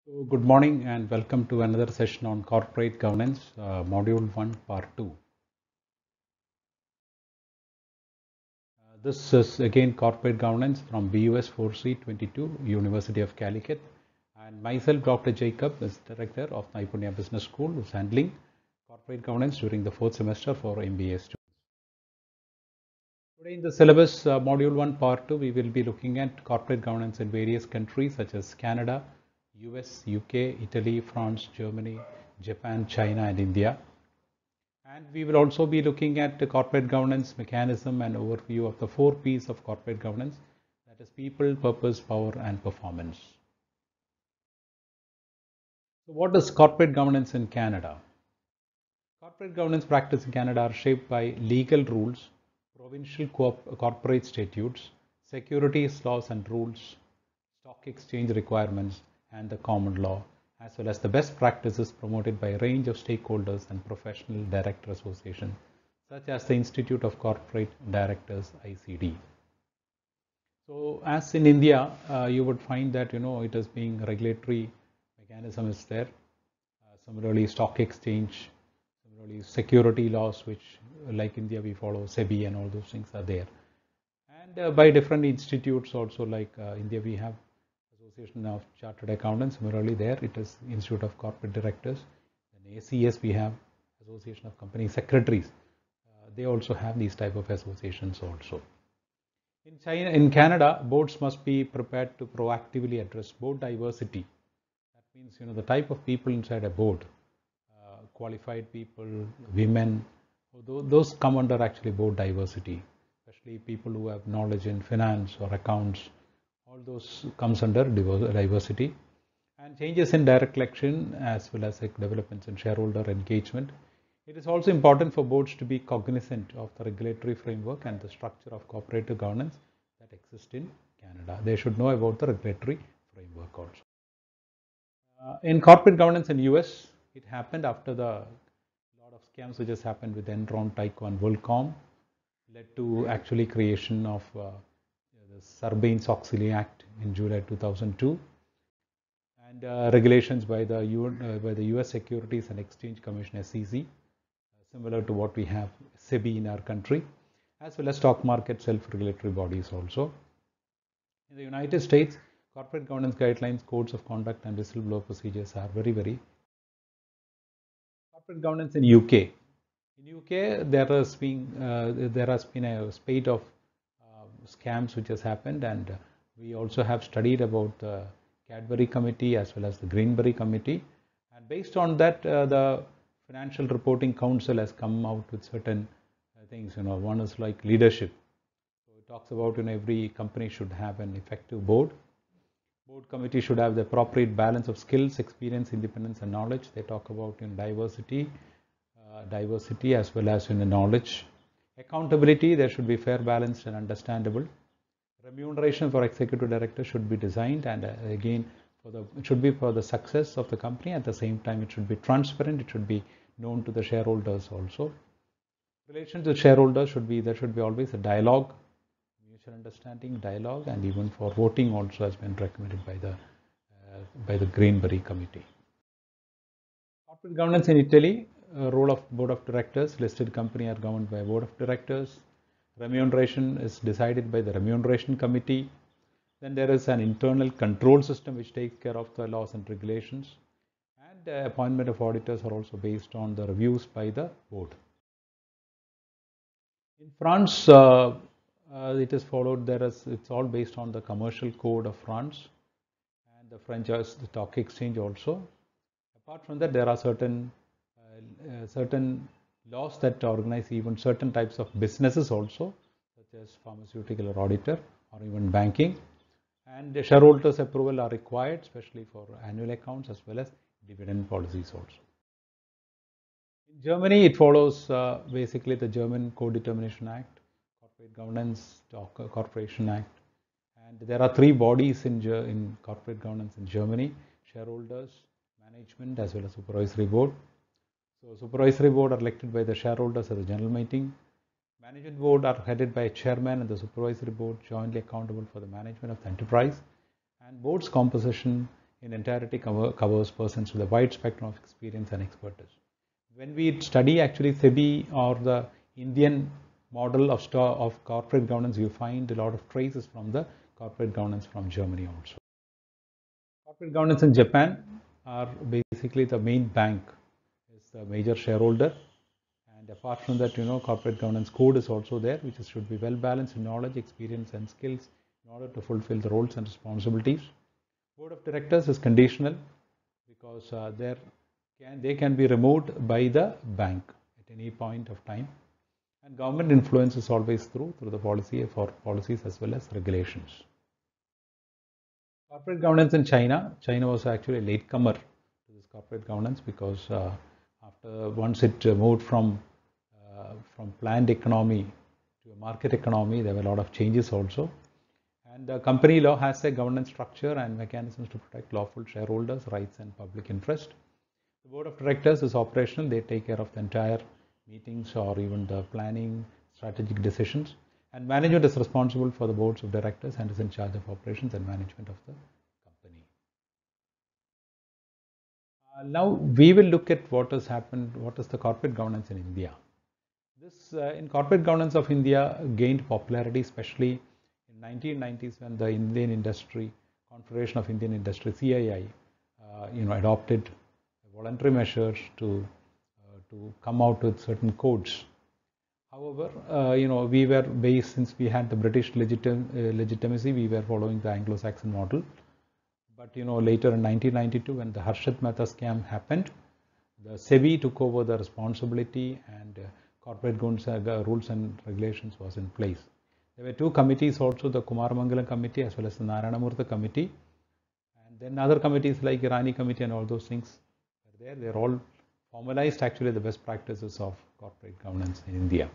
So good morning and welcome to another session on corporate governance, Module 1, Part 2. This is again corporate governance from BUS 4C22, University of Calicut. And myself, Dr. Jacob, is Director of Naipunya Business School, who is handling corporate governance during the fourth semester for MBA students. Today in the syllabus, Module 1, Part 2, we will be looking at corporate governance in various countries such as Canada, US, UK, Italy, France, Germany, Japan, China, and India. And we will also be looking at the corporate governance mechanism and overview of the 4 P's of corporate governance, that is people, purpose, power, and performance. So what is corporate governance in Canada? Corporate governance practice in Canada are shaped by legal rules, provincial corporate statutes, securities laws and rules, stock exchange requirements, and the common law, as well as the best practices promoted by a range of stakeholders and professional director associations, such as the Institute of Corporate Directors, ICD. So as in India, you would find that, it is being regulatory mechanism is there. Similarly, stock exchange, similarly, security laws, which like India, we follow SEBI and all those things are there. And by different institutes also, like India, we have Association of Chartered Accountants. Similarly, there it is Institute of Corporate Directors. Then ACS, we have Association of Company Secretaries. They also have these type of associations also. In China, in Canada, boards must be prepared to proactively address board diversity. That means, the type of people inside a board, qualified people, women, those come under actually board diversity, especially people who have knowledge in finance or accounts. All those comes under diversity. And changes in direct election as well as developments in shareholder engagement. It is also important for boards to be cognizant of the regulatory framework and the structure of corporate governance that exist in Canada. They should know about the regulatory framework also. In corporate governance in US, it happened after the lot of scams which has happened with Enron, Tyco, and WorldCom, led to actually creation of the Sarbanes-Oxley Act in July 2002, and regulations by the US Securities and Exchange Commission, SEC, similar to what we have SEBI in our country, as well as stock market self-regulatory bodies also. In the United States, corporate governance guidelines, codes of conduct, and whistleblower procedures are very corporate governance in UK. In UK, there has been a spate of scams which has happened, and we also have studied about the Cadbury Committee as well as the Greenberry Committee, and based on that, the Financial Reporting Council has come out with certain things. One is like leadership. So it talks about every company should have an effective board. Board committee should have the appropriate balance of skills, experience, independence, and knowledge. They talk about diversity as well as knowledge. Accountability, there should be fair, balanced, and understandable. Remuneration for executive director should be designed, and again, it should be for the success of the company. At the same time, it should be transparent. It should be known to the shareholders also. Relation to shareholders there should be always a dialogue, mutual understanding, dialogue, and even for voting also has been recommended by the Greenberry Committee. Corporate governance in Italy, role of board of directors. Listed company are governed by a board of directors. Remuneration is decided by the remuneration committee. Then there is an internal control system which takes care of the laws and regulations. And appointment of auditors are also based on the reviews by the board. In France, it is followed. It's all based on the commercial code of France and the French stock exchange also. Apart from that, there are certain laws that organize even certain types of businesses also, such as pharmaceutical or auditor or even banking. And the shareholders' approval are required, especially for annual accounts as well as dividend policies also. In Germany, it follows basically the German Co-Determination Act, Corporate Governance, Corporation Act. And there are 3 bodies in corporate governance in Germany: shareholders, management, as well as supervisory board. So supervisory board are elected by the shareholders at the general meeting. Management board are headed by a chairman, and the supervisory board jointly accountable for the management of the enterprise. And board's composition in entirety covers persons with a wide spectrum of experience and expertise. When we study actually SEBI or the Indian model of corporate governance, you find a lot of traces from the corporate governance from Germany also. Corporate governance in Japan are basically the main bank is the major shareholder, and apart from that, corporate governance code is also there, which should be well balanced in knowledge, experience, and skills in order to fulfill the roles and responsibilities. Board of directors is conditional because they can be removed by the bank at any point of time, and government influence is always through the policies as well as regulations. Corporate governance in China was actually a latecomer to this corporate governance because once it moved from planned economy to a market economy, there were a lot of changes also. And the company law has a governance structure and mechanisms to protect lawful shareholders' rights and public interest. The board of directors is operational. They take care of the entire meetings or even the planning, strategic decisions. And management is responsible for the boards of directors and is in charge of operations and management of the company. Now we will look at what has happened, what is the corporate governance in India. This in corporate governance of India gained popularity, especially in 1990s when the Indian Industry, Confederation of Indian Industry, CII, adopted voluntary measures to come out with certain codes. However, we were based, since we had the British legitimacy, we were following the Anglo-Saxon model. But later in 1992, when the Harshad Mehta scam happened, the SEBI took over the responsibility and corporate rules and regulations was in place. There were two committees also, the Kumaramangalam committee as well as the Narayana Murthy committee, and then other committees like Irani committee and all those things were there. They're all formalized actually the best practices of corporate governance in India.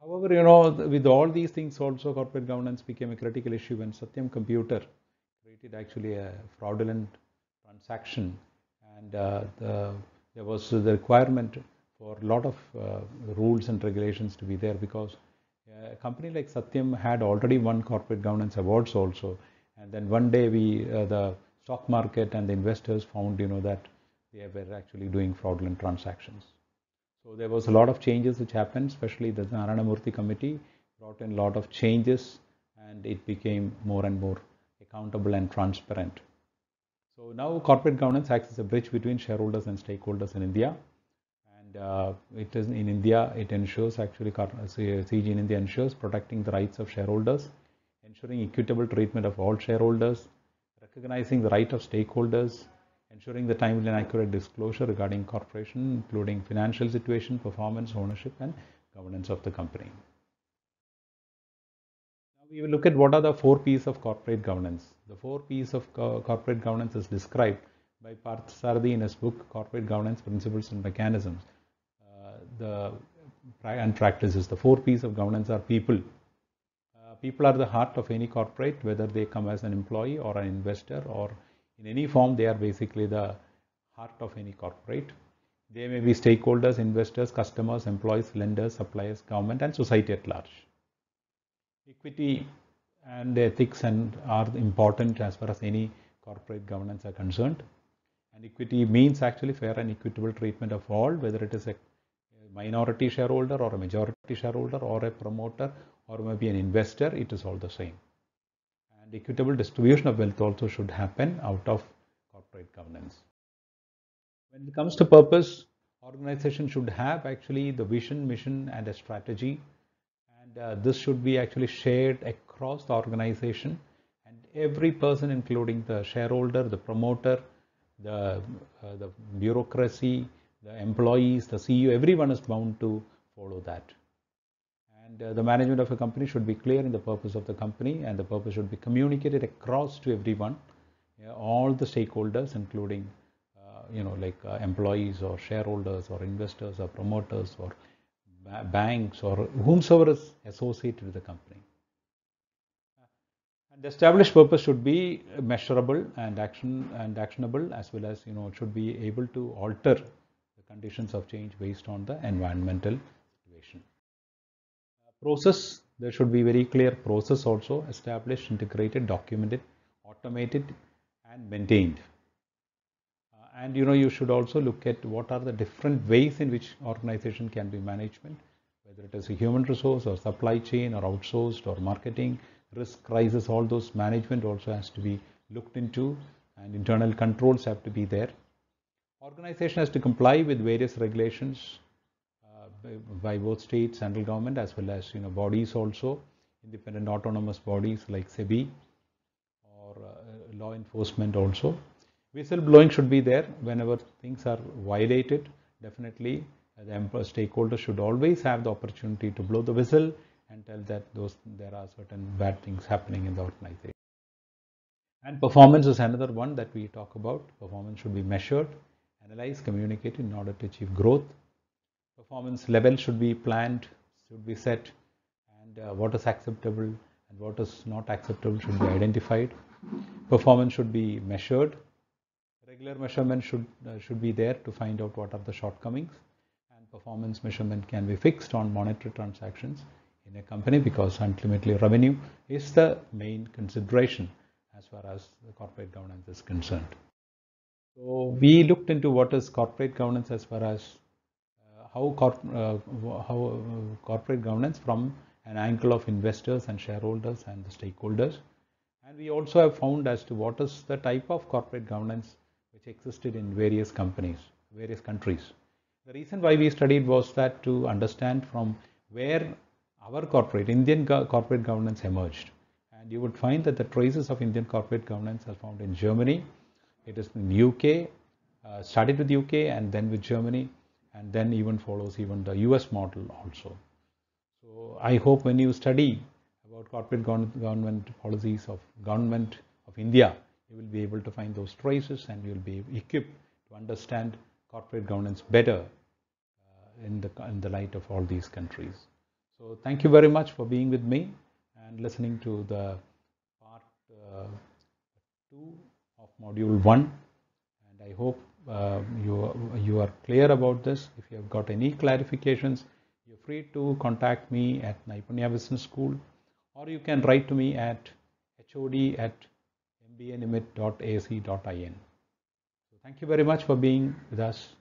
However, with all these things also, corporate governance became a critical issue when Satyam Computer created actually a fraudulent transaction, and there was the requirement for a lot of rules and regulations to be there, because a company like Satyam had already won corporate governance awards also, and then one day the stock market and the investors found that they were actually doing fraudulent transactions. So there was a lot of changes which happened, especially the Narayana Murthy committee brought in a lot of changes and it became more and more accountable and transparent. So now corporate governance acts as a bridge between shareholders and stakeholders in India. And it is in India, it ensures actually, CG in India ensures protecting the rights of shareholders, ensuring equitable treatment of all shareholders, recognizing the right of stakeholders, ensuring the timely and accurate disclosure regarding corporation, including financial situation, performance, ownership, and governance of the company. Now we will look at what are the 4 P's of corporate governance. The 4 P's of corporate governance is described by Parthasarathy in his book, Corporate Governance Principles and Mechanisms and Practices. The 4 P's of governance are people. People are the heart of any corporate, whether they come as an employee or an investor or in any form, they are basically the heart of any corporate. They may be stakeholders, investors, customers, employees, lenders, suppliers, government, and society at large. Equity and ethics are important as far as any corporate governance are concerned. And equity means actually fair and equitable treatment of all, whether it is a minority shareholder or a majority shareholder or a promoter or maybe an investor, it is all the same. And equitable distribution of wealth also should happen out of corporate governance. When it comes to purpose, organization should have actually the vision, mission, and a strategy, and this should be actually shared across the organization, and every person, including the shareholder, the promoter, the bureaucracy, the employees, the CEO, everyone is bound to follow that. And the management of a company should be clear in the purpose of the company, and the purpose should be communicated across to everyone, all the stakeholders, including employees or shareholders or investors or promoters or banks or whomsoever is associated with the company. And the established purpose should be measurable and actionable, as well as it should be able to alter the conditions of change based on the environmental situation. Process, there should be very clear process also, established, integrated, documented, automated, and maintained. And you should also look at what are the different ways in which organization can be management, whether it is a human resource or supply chain or outsourced or marketing, risk, crisis, all those management also has to be looked into, and internal controls have to be there. Organization has to comply with various regulations by both state, central government, as well as bodies also, independent autonomous bodies like SEBI or law enforcement also. Whistleblowing should be there whenever things are violated. Definitely, the stakeholders should always have the opportunity to blow the whistle and tell that there are certain bad things happening in the organization. And performance is another one that we talk about. Performance should be measured, analyzed, communicated in order to achieve growth. Performance level should be planned, should be set, and what is acceptable and what is not acceptable should be identified. Performance should be measured. Regular measurement should be there to find out what are the shortcomings, and performance measurement can be fixed on monetary transactions in a company, because ultimately revenue is the main consideration as far as the corporate governance is concerned. So we looked into what is corporate governance as far as how corporate governance from an angle of investors and shareholders and the stakeholders, and we also have found as to what is the type of corporate governance which existed in various companies, various countries. The reason why we studied was that to understand from where our Indian corporate governance emerged. And you would find that the traces of Indian corporate governance are found in Germany. It is in UK, started with UK and then with Germany, and then even follows even the US model also. So I hope when you study about corporate government policies of government of India, you will be able to find those traces and you will be equipped to understand corporate governance better in the light of all these countries. So thank you very much for being with me and listening to the part 2 of module 1, and I hope you are clear about this. If you have got any clarifications, you're free to contact me at Naipunya Business School, or you can write to me at hod@mbanimit.ac.in. So thank you very much for being with us.